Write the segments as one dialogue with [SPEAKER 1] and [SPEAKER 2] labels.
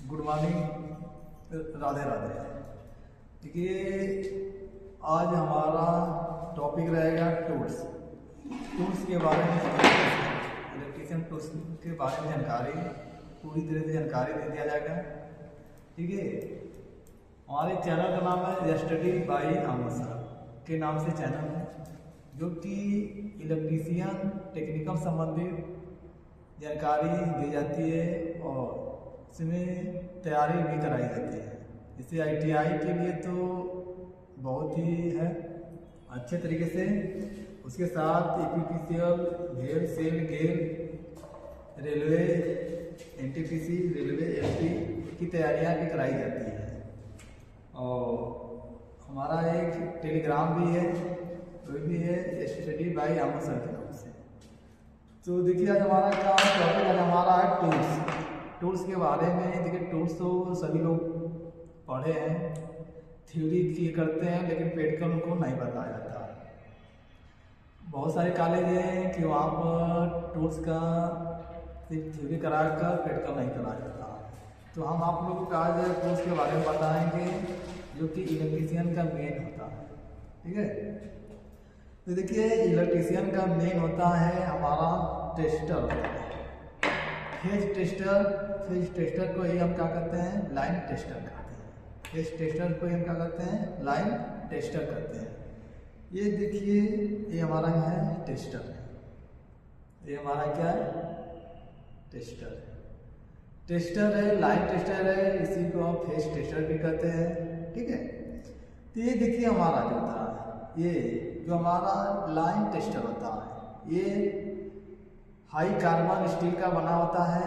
[SPEAKER 1] Good morning, Radhe Radhe. देखिए, आज हमारा टॉपिक रहेगा टूल्स के बारे में। इलेक्ट्रिशियन टूल्स के बारे में जानकारी, पूरी तरह से जानकारी दे दिया जाएगा। ठीक है, हमारे चैनल का नाम है स्टडी बाय आमोद सर के नाम से चैनल है, जो कि इलेक्ट्रिशियन टेक्निकल संबंधित जानकारी दी जाती है और इसमें तैयारी भी कराई जाती है। जैसे ITI के लिए तो बहुत ही है अच्छे तरीके से, उसके साथ APPCL, घेल, सेल, गेल, रेलवे, NTPC, रेलवे, LP की तैयारियां भी कराई जाती है। और हमारा एक टेलीग्राम भी है, वो भी है स्टडी बाय आमोद सर के नाम से। तो देखिए, आज हमारा क्या टॉपिक है, हमारा है टूल्स के बारे में। देखिए, टूल्स तो सभी लोग पढ़े हैं, थ्योरी की करते हैं, लेकिन प्रैक्टिकल उनको नहीं बताया जाता। बहुत सारे कॉलेज हैं कि वहाँ पर टूल्स का सिर्फ थ्योरी कराकर प्रैक्टिकल नहीं कराया जाता। तो हम आप लोगों को आज टूल्स के बारे में बताएंगे, जो कि इलेक्ट्रिशियन का मेन होता है। ठीक है, तो देखिए, इलेक्ट्रिशियन का मेन होता है हमारा टेस्टर, फेज टेस्टर को ही हम क्या कहते हैं, लाइन टेस्टर कहते हैं। फेज टेस्टर को ही हम क्या कहते हैं, लाइन टेस्टर कहते हैं। ये देखिए, ये हमारा है टेस्टर, ये हमारा क्या है, टेस्टर है, लाइन टेस्टर है, इसी को हम फेज टेस्टर भी कहते हैं। ठीक है, तो ये देखिए हमारा जो होता है, ये जो हमारा लाइन टेस्टर होता है, ये हाई कार्बन स्टील का बना होता है,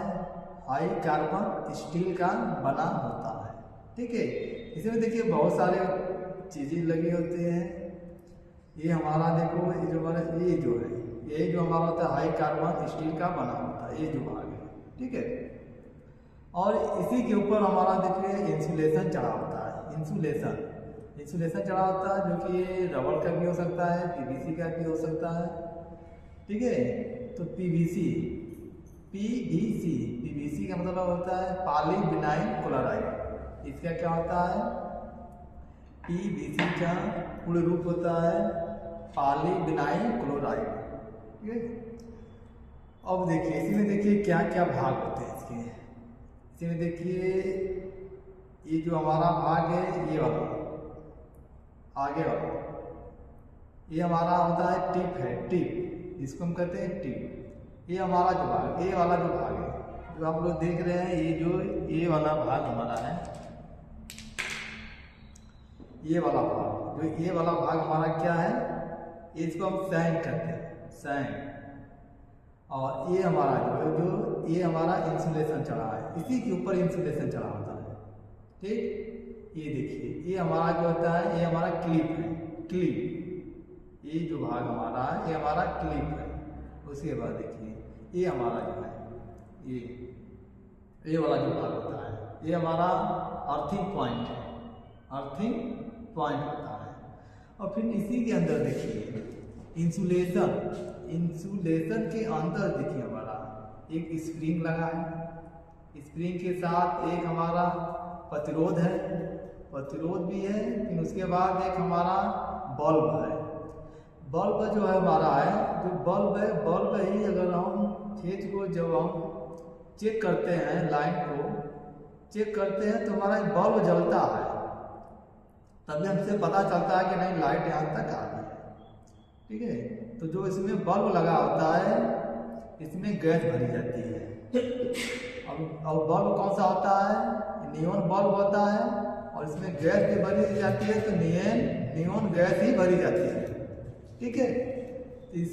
[SPEAKER 1] हाई कार्बन स्टील का बना होता है। ठीक है, इसमें देखिए बहुत सारे चीज़ें लगी होती हैं। ये हमारा देखो, ये जो हमारा ये जो हमारा होता है हाई कार्बन स्टील का बना होता है, ये जो भाग है। ठीक है, और इसी के ऊपर हमारा देखिए इंसुलेशन चढ़ा होता है। इंसुलेशन चढ़ा होता है, जो कि ये रबड़ का भी हो सकता है, PVC का भी हो सकता है। ठीक है, तो PVC का मतलब होता है पॉलीविनाइल क्लोराइड। इसका क्या होता है, PVC का पूर्ण रूप होता है पॉलीविनाइल क्लोराइड। ठीक है, अब देखिए इसमें देखिए क्या क्या भाग होते हैं इसमें देखिए, ये जो हमारा भाग है, ये वाला आगे वाला, ये हमारा होता है टिप, इसको हम कहते हैं टिप। ये हमारा जो भाग, ये वाला जो भाग है, जो आप लोग देख रहे हैं, ये वाला भाग हमारा है, ये वाला भाग हमारा क्या है, इसको हम सैंड कहते हैं, सैंड। और ये हमारा ये हमारा इंसुलेशन चढ़ा है, इसी के ऊपर इंसुलेशन चढ़ा होता है। ठीक, ये देखिए, ये हमारा जो होता है, ये हमारा क्लिप, ये जो भाग हमारा है, ये हमारा क्लिप है। उसके बाद देखिए, ये हमारा जो है, ये वाला जो भाग होता है, ये हमारा अर्थिंग पॉइंट होता है। और फिर इसी के अंदर देखिए इंसुलेशन के अंदर देखिए हमारा एक स्प्रिंग लगा है, स्प्रिंग के साथ एक हमारा प्रतिरोध भी है। फिर उसके बाद एक हमारा बल्ब है। बल्ब जो है हमारा है, जो बल्ब ही अगर हम फेज को जब हम चेक करते हैं, लाइन को चेक करते हैं, तो हमारा बल्ब जलता है, तभी हमसे पता चलता है कि नहीं लाइट यहाँ तक आ गई है। ठीक है, तो जो इसमें बल्ब लगा होता है, इसमें गैस भरी जाती है। अब बल्ब कौन सा होता है, नियॉन बल्ब होता है, और इसमें गैस भी भरी जाती है, तो नियॉन गैस ही भरी जाती है। ठीक है, इन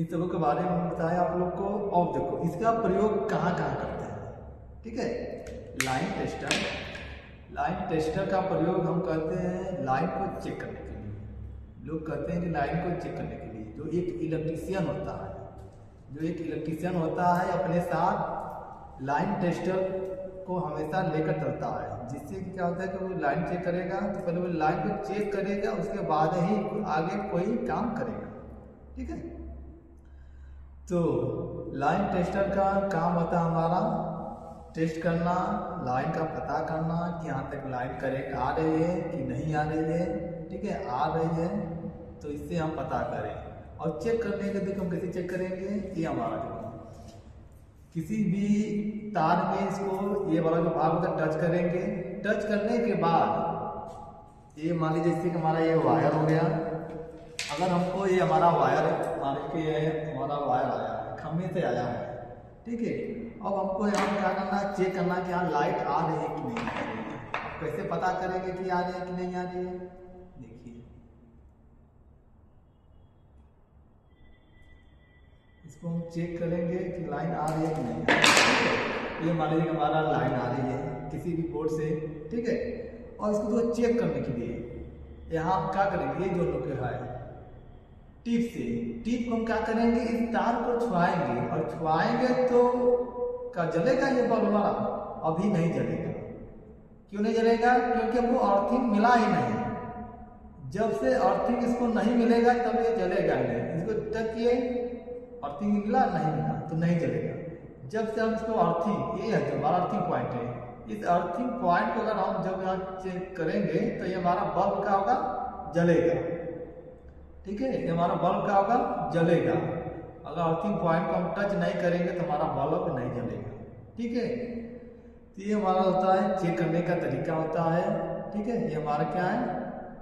[SPEAKER 1] सबों के बारे में बताया आप लोग को। और देखो इसका प्रयोग कहाँ करते हैं। ठीक है, लाइन टेस्टर का प्रयोग हम करते हैं लाइन को चेक करने के लिए। लोग कहते हैं कि लाइन को चेक करने के लिए जो एक इलेक्ट्रिशियन होता है, अपने साथ लाइन टेस्टर को हमेशा लेकर चलता है, जिससे कि क्या होता है कि वो लाइन चेक करेगा, तो पहले वो लाइन को चेक करेगा, उसके बाद ही आगे कोई काम करेगा। ठीक है, तो लाइन टेस्टर का काम होता है हमारा टेस्ट करना, लाइन का पता करना कि यहाँ तक लाइन करेक्ट आ रही है कि नहीं आ रही है। ठीक है, आ रही है तो इससे हम पता करें। और चेक करने के देखो हम कैसे चेक करेंगे, ये हमारा देखो किसी भी तार में इसको ये वाला जो भाग होता है टच करेंगे। टच करने के बाद ये मान लीजिए जैसे कि हमारा ये वायर हो गया। अगर हमको ये हमारा वायर मान लीजिए हमारा वायर आया है, खम्भे से आया है, ठीक है। अब हमको यहाँ क्या करना है, चेक करना कि यहाँ लाइट आ रही है कि नहीं आ रही है। अब कैसे पता करेंगे कि आ रही है कि नहीं आ रही है, देखिए इसको हम चेक करेंगे कि लाइन आ रही है कि नहीं आ रही है। ये मान लीजिए हमारा लाइन आ रही है किसी भी बोर्ड से, ठीक है। और इसको तो चेक करने के लिए यहाँ हम क्या करेंगे, ये जो लोग है टिप से, टिप को हम क्या करेंगे, इस तार को छुआएंगे और छुआएंगे तो क्या जलेगा ये बल्ब हमारा? अभी नहीं जलेगा। क्यों नहीं जलेगा? क्योंकि हमको अर्थिंग मिला ही नहीं। जब से अर्थिंग इसको नहीं मिलेगा तब ये जलेगा ही नहीं। इसको टच किए, अर्थिंग मिला नहीं मिला तो नहीं जलेगा। जब से हम इसको अर्थिंग, ये है जो हमारा अर्थिंग पॉइंट है, इस अर्थिंग पॉइंट को अगर हम जब यहाँ चेक करेंगे तो ये हमारा बल्ब का होगा, जलेगा। ठीक है, ये हमारा बल्ब का होगा, जलेगा। अगर अर्थिंग पॉइंट को हम टच नहीं करेंगे तो हमारा बल्ब नहीं जलेगा। ठीक है, तो ये हमारा होता है चेक करने का तरीका होता है। ठीक है, ये हमारा क्या है,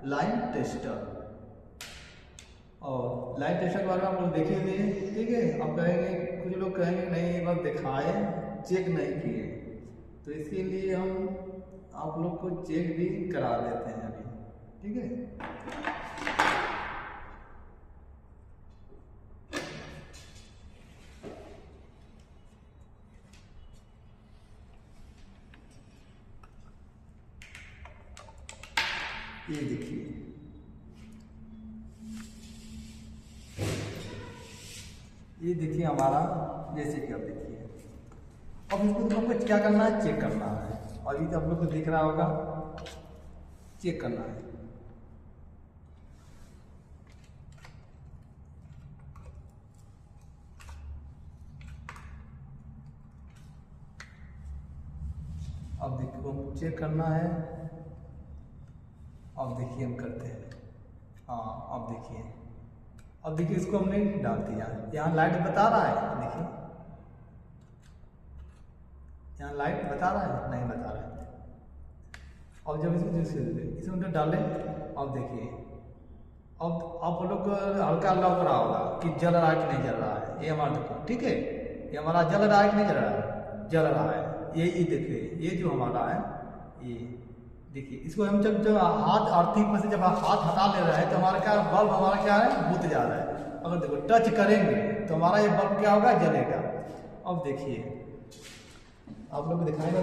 [SPEAKER 1] लाइन टेस्टर। और लाइन टेस्टर के बारे में आप लोग देखेंगे। ठीक है, अब कहेंगे, कुछ लोग कहेंगे नहीं ये बात दिखाए, चेक नहीं किए, तो इसके लिए हम आप लोग को चेक भी करा देते हैं अभी। ठीक है, ये देखिए, ये देखिए हमारा, जैसे कि आप देखिए। अब इसको तो हमको क्या करना है, चेक करना है। और ये तो आप लोग को दिख रहा होगा, चेक करना है। अब देखो हमको चेक करना है। अब देखिए हम करते हैं, हाँ अब देखिए, अब देखिए इसको हमने डाल दिया। यहाँ लाइट बता रहा है, देखिए यहाँ लाइट बता रहा है, नहीं बता रहा है। अब जब इसको इसमें डालें, अब देखिए, अब आप लोग को हल्का लग रहा होगा कि जल रहा है कि नहीं जल रहा है। ये हमारा देखो, ठीक है, ये हमारा जल रहा है कि नहीं जल रहा है, जल रहा है। ये देखिए, ये जो हमारा है, ये देखिए, इसको हम जब हाथ अर्थिंग में से जब हाथ हटा ले रहे हैं तो हमारा क्या बल्ब हमारा क्या है, बुझ जा रहा है। अगर देखो टच करेंगे तो हमारा ये बल्ब क्या होगा, जलेगा। अब देखिए, आप लोग दिखाएंगे,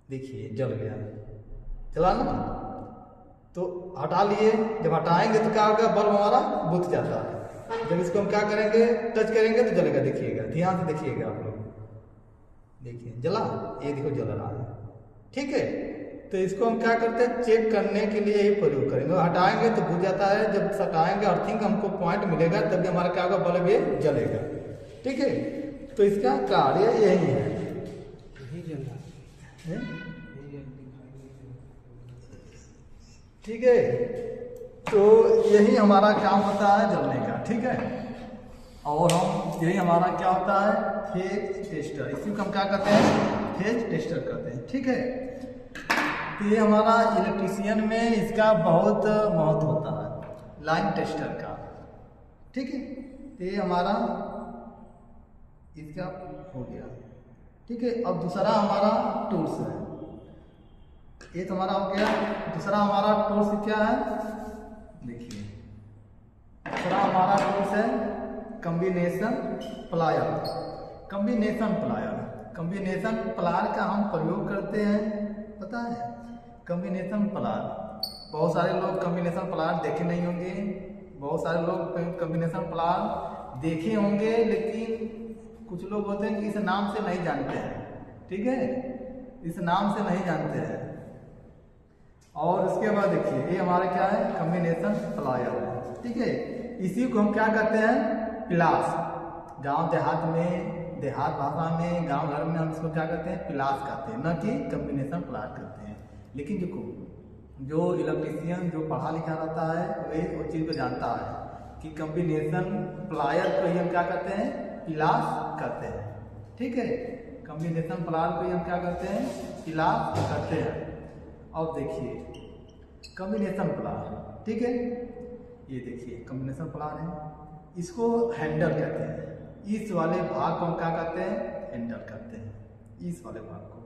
[SPEAKER 1] देखिए जल गया, चला ना। तो हटा लिए, जब हटाएंगे तो क्या होगा, बल्ब हमारा बुझ जाता है। जब इसको हम क्या करेंगे, टच करेंगे तो जलेगा। देखिएगा, ध्यान से देखिएगा आप लोग, देखिए जला, ये देखो जल रहा है। ठीक है, तो इसको हम क्या करते हैं, चेक करने के लिए ही प्रयोग करेंगे। हटाएंगे तो बुझ जाता है, जब हटाएंगे अर्थिंग हमको पॉइंट मिलेगा तभी हमारा क्या होगा, बल्ब ये जलेगा। ठीक है, तो इसका कार्य यही है। ठीक है, तो यही हमारा काम होता है जलने का। ठीक है, और हम यही हमारा क्या होता है, फेज टेस्टर। इसी को हम क्या कहते हैं, फेज टेस्टर कहते हैं। ठीक है, तो ये हमारा इलेक्ट्रीशियन में इसका बहुत महत्व होता है, लाइन टेस्टर का। ठीक है, तो ये हमारा इसका हो गया। ठीक है, अब दूसरा हमारा टूल्स है। ये तो हमारा हो गया। दूसरा हमारा टूल्स क्या है, देखिए, दूसरा हमारा टूल्स है combination plier. Combination plier, combination plier का हम प्रयोग करते हैं, पता है। कॉम्बिनेशन प्लायर, बहुत सारे लोग कॉम्बिनेशन प्लायर देखे नहीं होंगे, बहुत सारे लोग कॉम्बिनेशन प्लायर देखे होंगे, लेकिन कुछ लोग होते हैं कि इस नाम से नहीं जानते हैं। ठीक है, इस नाम से नहीं जानते हैं। और उसके बाद देखिए, ये हमारा क्या है, कॉम्बिनेशन प्लायर है। ठीक है, इसी को हम क्या कहते हैं, पिलास। गांव देहात में, देहात भाषा में, गांव घर में हम इसको क्या कहते हैं, पिलास कहते हैं, न कि कॉम्बिनेशन प्लाट कहते हैं। लेकिन जो इलेक्ट्रीशियन जो पढ़ा लिखा रहता है वे उस चीज़ को जानता है कि कॉम्बिनेशन प्लायर को ही हम क्या कहते हैं, पिलास कहते हैं। ठीक है, कॉम्बिनेशन प्लायर को ही हम क्या कहते हैं, पिलास कहते हैं। अब देखिए कॉम्बिनेशन प्लायर, ठीक है, ये देखिए कॉम्बिनेशन प्लायर है, इसको हैंडल कहते हैं। इस वाले भाग को हम क्या कहते हैं, हैंडल कहते हैं। इस वाले भाग को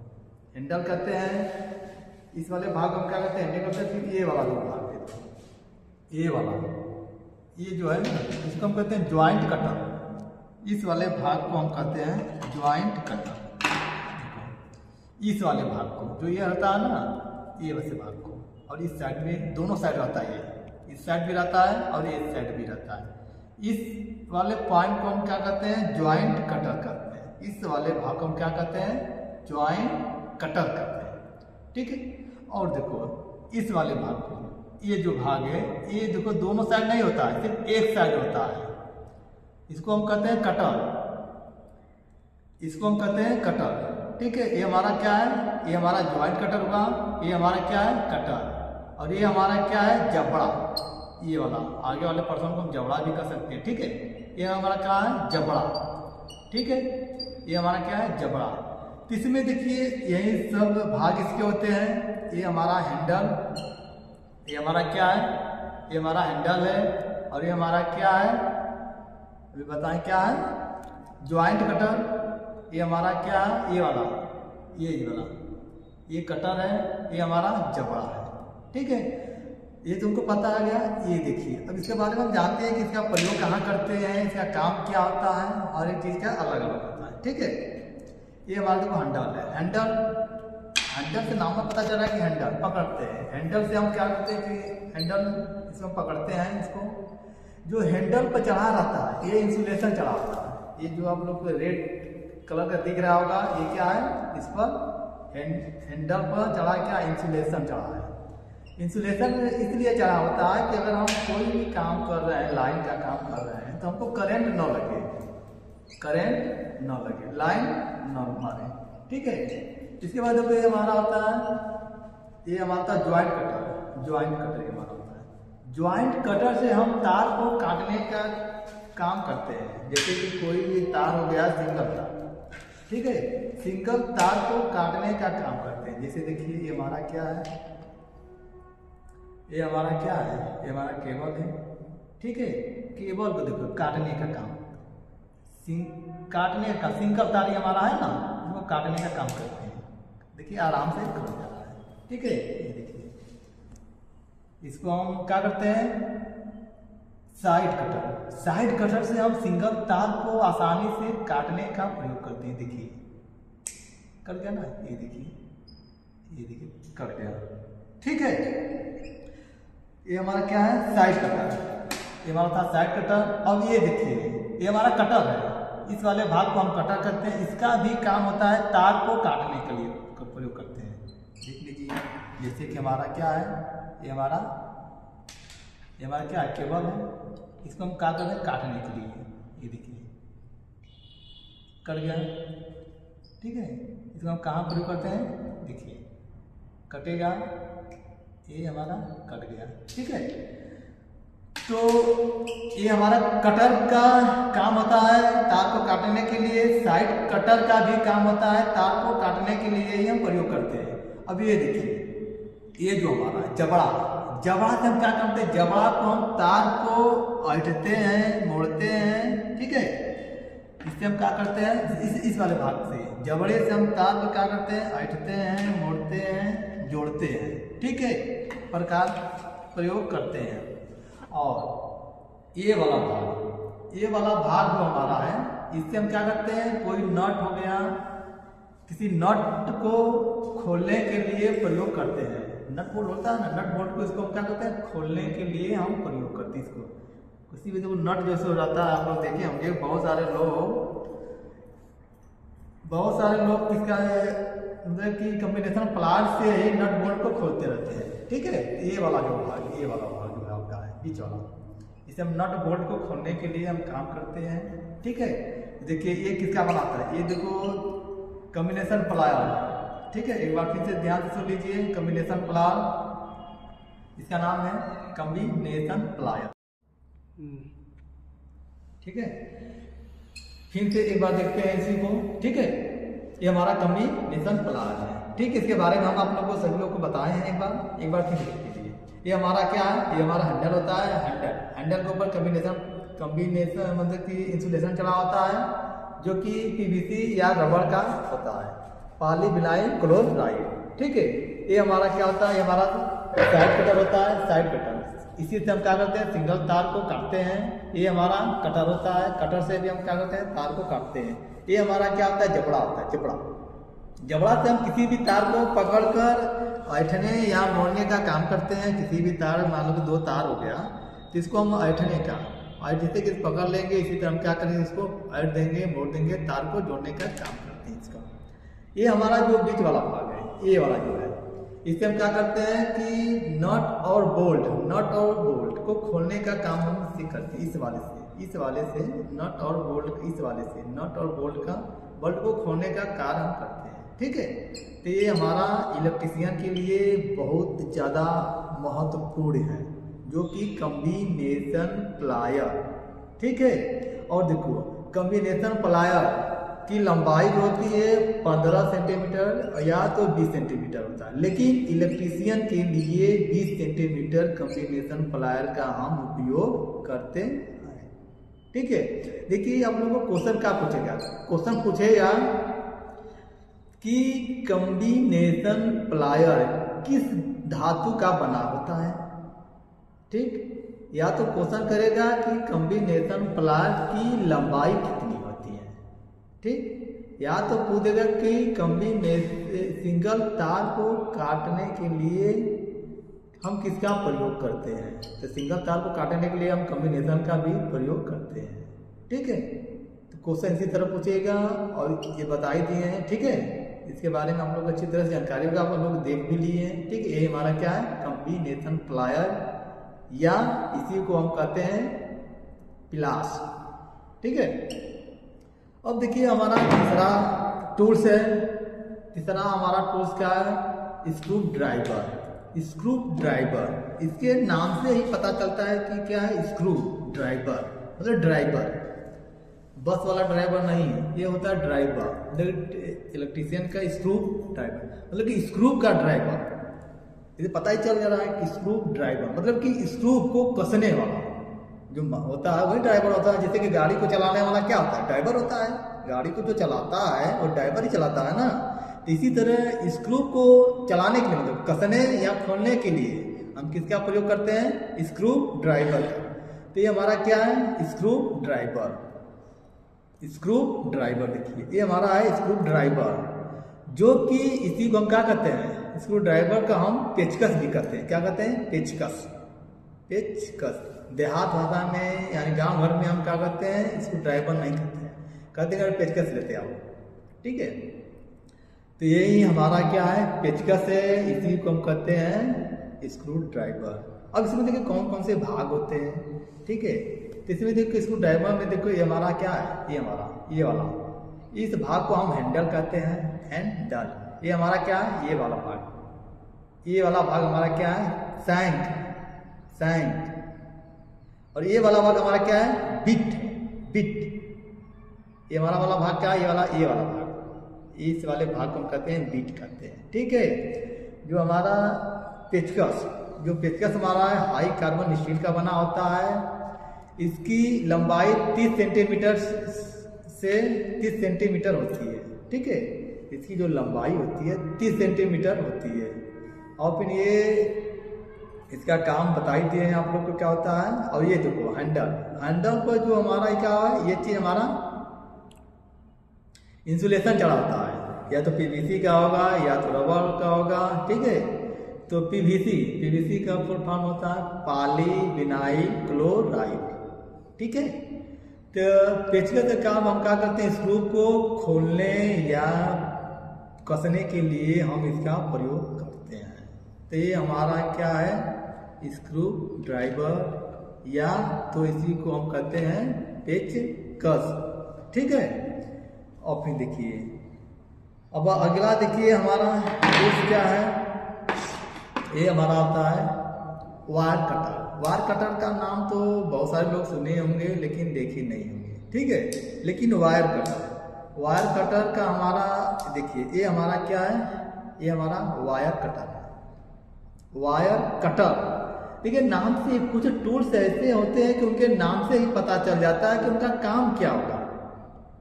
[SPEAKER 1] हैंडल कहते हैं। इस वाले भाग को हम क्या कहते हैं, हैंडल कहते हैं। फिर ये वाला जो भाग है, ये वाला, ये जो है ना, इसको हम कहते हैं ज्वाइंट कटर। इस वाले भाग को हम कहते हैं ज्वाइंट कटर। इस वाले भाग को, जो ये रहता है ना, ये वैसे भाग को, और इस साइड में दोनों साइड रहता है, ये इस साइड भी रहता है और ये इस साइड भी रहता है। इस वाले पॉइंट को हम क्या कहते हैं, ज्वाइंट कटर कहते हैं। इस वाले भाग को हम क्या कहते हैं, ज्वाइंट कटर कहते हैं। ठीक है, और देखो इस वाले भाग को, ये जो भाग है, ये देखो दोनों साइड नहीं होता है, सिर्फ एक साइड होता है। इसको हम कहते हैं कटर, इसको हम कहते हैं कटर। ठीक है, ये हमारा क्या है, ये हमारा ज्वाइंट कटर होगा। ये हमारा क्या है, कटर, और ये हमारा क्या है, जबड़ा। ये वाला आगे वाले पर्सन को हम जबड़ा भी कर सकते हैं। ठीक है, ये हमारा क्या है, जबड़ा। ठीक है, ये हमारा क्या है, जबड़ा। तो इसमें देखिए यही सब भाग इसके होते हैं। ये हमारा हैंडल, ये हमारा क्या है, ये हमारा हैंडल है, और ये हमारा क्या है, अभी बताएं क्या है, ज्वाइंट कटर। ये हमारा क्या है, ये वाला, ये वाला, ये कटर है, ये हमारा जबड़ा है। ठीक है, ये तुमको पता आ गया। ये देखिए अब इसके बारे में हम जानते हैं कि इसका प्रयोग कहाँ करते हैं, इसका काम क्या होता है, हर एक चीज़ का अलग अलग होता है। ठीक है, ये हमारा देखो हैंडल है। हैंडल से नाम में पता चल रहा है कि हैंडल पकड़ते हैं। हैंडल से हम क्या करते हैं कि हैंडल इसमें पकड़ते हैं। इसको जो हैंडल पर चढ़ा रहता है, ये इंसुलेशन चढ़ा होता है। ये जो आप लोग को रेड कलर का दिख रहा होगा, ये क्या है, इस पर हैंडल पर चढ़ा क्या, इंसुलेशन चढ़ा है। इंसुलेशन इसलिए चढ़ा होता है कि अगर हम कोई भी काम कर रहे हैं, लाइन का काम कर रहे हैं, तो हमको करंट न लगे, करंट न लगे, लाइन न मारे। ठीक है, इसके बाद ये हमारा होता है, ये हमारा ज्वाइंट कटर। ज्वाइंट कटर हमारा होता है। ज्वाइंट कटर से हम तार को काटने का काम करते हैं। जैसे कि कोई भी तार हो गया, सिंगल तार, ठीक है, सिंगल तार को काटने का काम करते हैं। जैसे देखिए ये हमारा क्या है, ये हमारा क्या है, ये हमारा केबल है। ठीक है, केबल को देखो काटने का काम, काटने का, सिंगल तार हमारा है ना, इसको काटने का काम करते हैं। देखिए आराम से कट जा रहा है। ठीक है, ये देखिए, इसको हम क्या करते हैं, साइड कटर। साइड कटर से हम सिंगल तार को आसानी से काटने का प्रयोग करते हैं। देखिए कट गया ना, ये देखिए कट गया। ठीक है, ये हमारा क्या है, साइड कटर। ये हमारा था साइड कटर। अब ये देखिए ये हमारा कटर है, इस वाले भाग को हम कटर करते हैं। इसका भी काम होता है तार को काटने के लिए प्रयोग करते हैं। देख लीजिए, जैसे कि हमारा क्या है, ये हमारा क्या है, केबल है। इसको हम क्या करते हैं, काटने के लिए। ये देखिए कट गया। ठीक है, इसको हम कहाँ प्रयोग करते हैं, देखिए कटेगा, ये हमारा कट गया। ठीक है, तो ये हमारा कटर का काम होता है तार को काटने के लिए। साइड कटर का भी काम होता है तार को काटने के लिए ही हम प्रयोग करते हैं। अब ये देखिए, ये जो हमारा जबड़ा, जबड़ा से हम क्या करते हैं, जबड़ा को हम तार को ऐंठते हैं, मोड़ते हैं। ठीक है, इससे हम क्या करते हैं, इस वाले भाग से, जबड़े से हम तार को क्या करते हैं, ऐंठते हैं, मोड़ते हैं, जोड़ते हैं। ठीक है, प्रकार प्रयोग करते हैं। और ये वाला भाग, ये वाला भाग जो हमारा है, इससे हम क्या करते हैं, कोई नट हो गया, किसी नट को खोलने के लिए प्रयोग करते हैं। नट बोल्ट होता है ना, नट बोल्ट को इसको हम क्या करते हैं, खोलने के लिए हम प्रयोग करते हैं। इसको किसी भी जो नट जैसे हो जाता है, आप लोग देखिए होंगे, बहुत सारे लोग इसका मतलब कि कॉम्बिनेशन प्लाट से ही नट बोल्ट को खोलते रहते हैं। ठीक है, ये वाला जो भाग, ये वाला भाग जो है आपका है, बीच वाला, इसे हम नट बोल्ट को खोलने के लिए हम काम करते हैं। ठीक है, देखिए ये किसका बनाता है, ये देखो कॉम्बिनेशन प्लायर। ठीक है, एक बार फिर से ध्यान से सुन लीजिए, कॉम्बिनेशन प्लायर, इसका नाम है कॉम्बिनेशन प्लायर। ठीक है, फिर से एक बार देखते हैं इसी को। ठीक है, ये हमारा कॉम्बिनेशन प्लायर है। ठीक, इसके बारे में हम आप लोगों को सभी लोग को बताए हैं। एक बार फिर देख लीजिए, ये हमारा क्या है, ये हमारा हैंडल होता है। हैंडल के ऊपर कॉम्बिनेशन मतलब कि इंसुलेशन चढ़ा होता है, जो कि पीवीसी या रबड़ का होता है, पॉलीविनाइल क्लोराइड। ठीक है, ये हमारा क्या होता है, ये हमारा साइड कटर होता है, साइड कटर। इसी से हम क्या करते हैं, सिंगल तार को काटते हैं। ये हमारा कटर होता है, कटर से भी हम क्या करते हैं, तार को काटते हैं। ये हमारा क्या होता है, जबड़ा होता है। जबड़ा से हम किसी भी तार को पकड़कर ऐंठने या मोड़ने का काम करते हैं। किसी भी तार, मान लो कि 2 तार हो गया, तो इसको हम ऐंठने का, और जैसे कि पकड़ लेंगे, इसी तरह हम क्या करेंगे, इसको ऐंठ देंगे, मोड़ देंगे, तार को जोड़ने का काम करते हैं इसका। ये हमारा जो बीच वाला भाग है, ये वाला जो है, इससे हम क्या करते हैं कि नट और बोल्ट को खोलने का काम हम इससे करते हैं। इस वाले से नट और बोल्ट, इस वाले से नट और बोल्ट को खोलने का कार्य हम करते हैं। ठीक है, तो ये हमारा इलेक्ट्रीशियन के लिए बहुत ज़्यादा महत्वपूर्ण है, जो कि कॉम्बिनेशन प्लायर। ठीक है, और देखो कॉम्बिनेशन प्लायर की लंबाई जो होती है 15 सेंटीमीटर या तो 20 सेंटीमीटर होता है, लेकिन इलेक्ट्रीशियन के लिए 20 सेंटीमीटर कॉम्बिनेशन प्लायर का हम उपयोग करते हैं। ठीक है, देखिए आप लोगों को क्वेश्चन क्या पूछेगा, क्वेश्चन पूछेगा कि कॉम्बिनेशन प्लायर किस धातु का बना होता है। ठीक, या तो क्वेश्चन करेगा कि कॉम्बिनेशन प्लायर की लंबाई कितनी होती है। ठीक, या तो पूछेगा कि सिंगल तार को काटने के लिए हम किसका प्रयोग करते हैं। तो सिंगल तार को काटने के लिए हम कॉम्बिनेशन का भी प्रयोग करते हैं। ठीक है, तो क्वेश्चन इसी तरह पूछेगा और ये बता ही दिए हैं। ठीक है, इसके बारे में हम लोग अच्छी तरह से जानकारी होगा, आप लोग देख भी लिए हैं। ठीक है, ये हमारा क्या है, कॉम्बिनेशन प्लायर, या इसी को हम कहते हैं पिलास। ठीक है, अब देखिए हमारा तीसरा टूल्स है। तीसरा हमारा टूल्स क्या है, स्क्रू ड्राइवर। इसके नाम से ही पता चलता है कि क्या है, स्क्रू ड्राइवर मतलब ड्राइवर, बस वाला ड्राइवर नहीं है, ये होता है ड्राइवर। इलेक्ट्रीशियन का स्क्रू ड्राइवर मतलब कि स्क्रू का ड्राइवर। इसे पता ही चल जा रहा है कि स्क्रू ड्राइवर मतलब कि स्क्रू को कसने वाला जो होता है वही ड्राइवर होता है। जैसे कि गाड़ी को चलाने वाला क्या होता है, ड्राइवर होता है। गाड़ी को जो चलाता है वो ड्राइवर ही चलाता है ना। तो इसी तरह स्क्रू को चलाने के लिए मतलब कसने या खोलने के लिए हम किसका प्रयोग करते हैं, स्क्रू ड्राइवर का। तो ये हमारा क्या है, स्क्रू ड्राइवर। देखिए ये हमारा है स्क्रू ड्राइवर, जो कि इसी को हम क्या कहते हैं, स्क्रू ड्राइवर का हम पेचकस भी कहते हैं। क्या कहते हैं, पेचकस। देहात भाषा में यानी गांव भर में हम क्या कहते हैं, स्क्रू ड्राइवर नहीं कहते हैं, कहते हैं पेचकस लेते आओ। ठीक है, तो यही हमारा क्या है, पेचकस है, इसी को हम कहते हैं स्क्रू ड्राइवर। अब इसमें देखिए कौन कौन से भाग होते हैं। ठीक है, तो इसमें देखो स्क्रू ड्राइवर में देखो ये हमारा क्या है, ये वाला इस भाग को हम हैंडल कहते हैं, हैंडल। ये हमारा क्या है, ये वाला भाग हमारा क्या है, सैंक। और ये वाला भाग हमारा क्या है, बिट। ये हमारा वाला भाग क्या है, ये वाला भाग, इस वाले भाग को हम कहते हैं बिट कहते हैं। ठीक है, जो हमारा पेचकस हमारा है हाई कार्बन स्टील का बना होता है। इसकी लंबाई 30 सेंटीमीटर से 30 सेंटीमीटर होती है। ठीक है, इसकी जो लंबाई होती है 30 सेंटीमीटर होती है। और फिर ये इसका काम बता ही दिए हैं आप लोग को क्या होता है। और ये देखो हैंडल पर जो हमारा क्या है, ये चीज हमारा इंसुलेशन चढ़ा होता है, या तो पीवीसी का होगा या तो रबर का होगा। ठीक है, तो पीवीसी का फुल फॉर्म होता है पॉलीविनाइल क्लोराइड। ठीक है, तो पेचकस का काम हम क्या करते हैं, स्क्रू को खोलने या कसने के लिए हम इसका प्रयोग करते हैं। तो ये हमारा क्या है, स्क्रू ड्राइवर या तो इसी को हम कहते हैं पेचकस। ठीक है, और फिर देखिए अब अगला देखिए हमारा टूल्स क्या है। ये हमारा आता है वायर कटर। वायर कटर का नाम तो बहुत सारे लोग सुने होंगे लेकिन देखे नहीं होंगे। ठीक है, लेकिन वायर कटर का हमारा देखिए ये हमारा क्या है, ये हमारा वायर कटर है। वायर कटर देखिए नाम से कुछ टूल्स ऐसे होते हैं कि उनके नाम से ही पता चल जाता है कि उनका काम क्या होगा।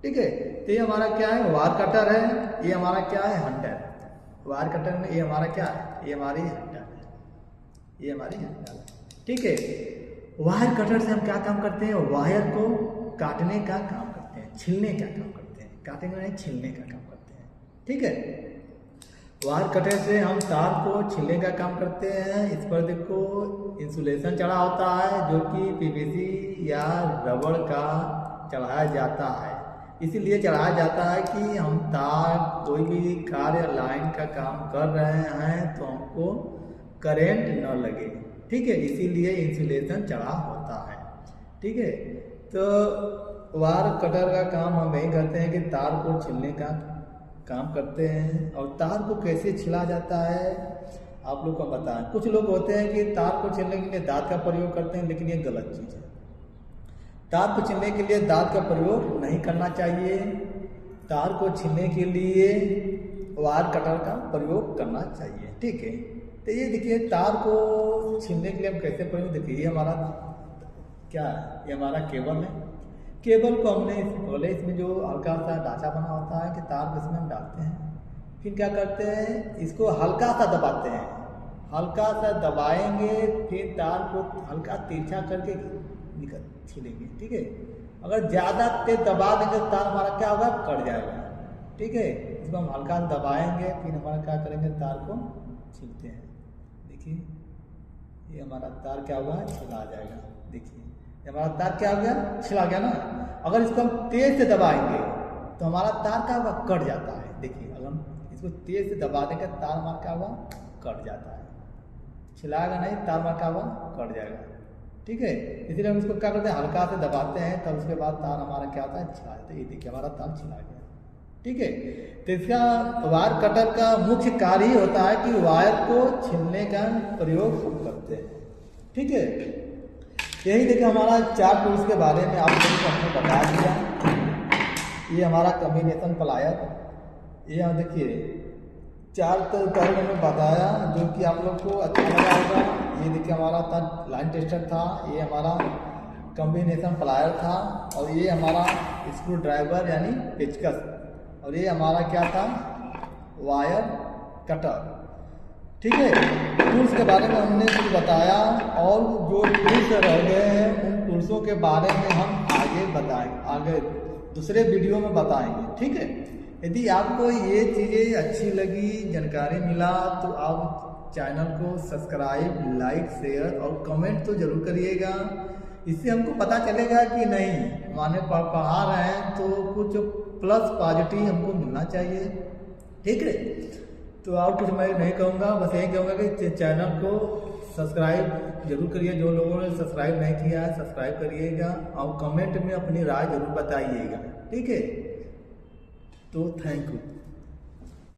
[SPEAKER 1] ठीक है, तो ये हमारा क्या है, वायर कटर है। ये हमारा क्या है, हंटर। वायर कटर में ये हमारा क्या है, ये हमारी हंटर है, ये हमारी हंटर है। ठीक है, वायर कटर से हम क्या काम करते हैं, वायर को काटने का काम करते हैं, छीलने का काम करते हैं। काटेंगे नहीं, छीलने का काम करते हैं। ठीक है, वायर कटर से हम तार को छीलने का काम करते हैं। इस पर देखो इंसुलेशन चढ़ा होता है जो कि पीवीसी या रबड़ का चढ़ाया जाता है। इसीलिए चढ़ाया जाता है कि हम तार कोई भी कार्य लाइन का काम कर रहे हैं तो हमको करंट न लगे। ठीक है, इसीलिए इंसुलेशन चढ़ा होता है। ठीक है, तो वायर कटर का काम हम यही करते हैं कि तार को छीलने का काम करते हैं। और तार को कैसे छिला जाता है आप लोग को बताएं। कुछ लोग होते हैं कि तार को छीलने के लिए दांत का प्रयोग करते हैं, लेकिन ये गलत चीज़ है। तार को छीलने के लिए दांत का प्रयोग नहीं करना चाहिए। तार को छीलने के लिए वायर कटर का प्रयोग करना चाहिए। ठीक है, तो ये देखिए तार को छीलने के लिए हम कैसे प्रयोग, देखिए ये हमारा क्या है, ये हमारा केबल है। केबल को हमने पहले इसमें जो हल्का सा ढांचा बना होता है कि तार को इसमें हम डालते हैं, फिर क्या करते हैं, इसको हल्का सा दबाते हैं। हल्का सा दबाएंगे, फिर तार को हल्का तिरछा करके निकल छीलेंगे। ठीक है, अगर ज़्यादा तेज दबा देंगे तो तार हमारा क्या होगा, कट जाएगा। ठीक है, इसको हम हल्का दबाएंगे, फिर हमारा क्या करेंगे, तार को छीलते हैं। देखिए ये हमारा तार क्या होगा, छिला जाएगा। देखिए ये हमारा तार क्या हो गया, छिला गया ना। अगर इसको हम तेज से दबाएंगे तो हमारा तार क्या होगा, कट जाता है। देखिए अगर हम इसको तेज से दबा देंगे तार हमारा क्या होगा, कट जाता है। छिलाएगा नहीं, तार हमारा क्या होगा, कट जाएगा। ठीक है, इसलिए हम इसको क्या करते हैं, हल्का से दबाते हैं, तब उसके बाद तार हमारा क्या होता है, छिला जाता है। ये देखिए हमारा तार छिला गया। ठीक है, तो इसका वायर कटर का मुख्य कार्य ही होता है कि वायर को छीलने का प्रयोग हम करते हैं। ठीक है, यही देखिए हमारा 4 टूल्स के बारे में आप लोगों को हमने बता दिया। ये हमारा कॉम्बिनेशन प्लायर, ये यहाँ देखिए 4 तरह मैंने बताया जो कि आप लोग को अच्छा लगा होगा। ये देखिए हमारा था लाइन टेस्टर था, ये हमारा कॉम्बिनेशन प्लायर था, और ये हमारा स्क्रू ड्राइवर यानी पेचकस, और ये हमारा क्या था, वायर कटर। ठीक है, टूल्स के बारे में हमने कुछ बताया, और जो टूल्स रह गए हैं उन टूल्सों के बारे में हम आगे बताएंगे, आगे दूसरे वीडियो में बताएंगे। ठीक है, यदि आपको ये चीज़ें अच्छी लगी, जानकारी मिला, तो आप चैनल को सब्सक्राइब, लाइक, शेयर और कमेंट तो जरूर करिएगा। इससे हमको पता चलेगा कि नहीं माने पढ़ा रहे हैं तो कुछ प्लस पॉजिटिव हमको मिलना चाहिए। ठीक है, तो और कुछ मैं नहीं कहूँगा, बस यही कहूँगा कि चैनल को सब्सक्राइब जरूर करिए। जो लोगों ने सब्सक्राइब नहीं किया है सब्सक्राइब करिएगा, और कमेंट में अपनी राय जरूर बताइएगा। ठीक है, तो थैंक यू।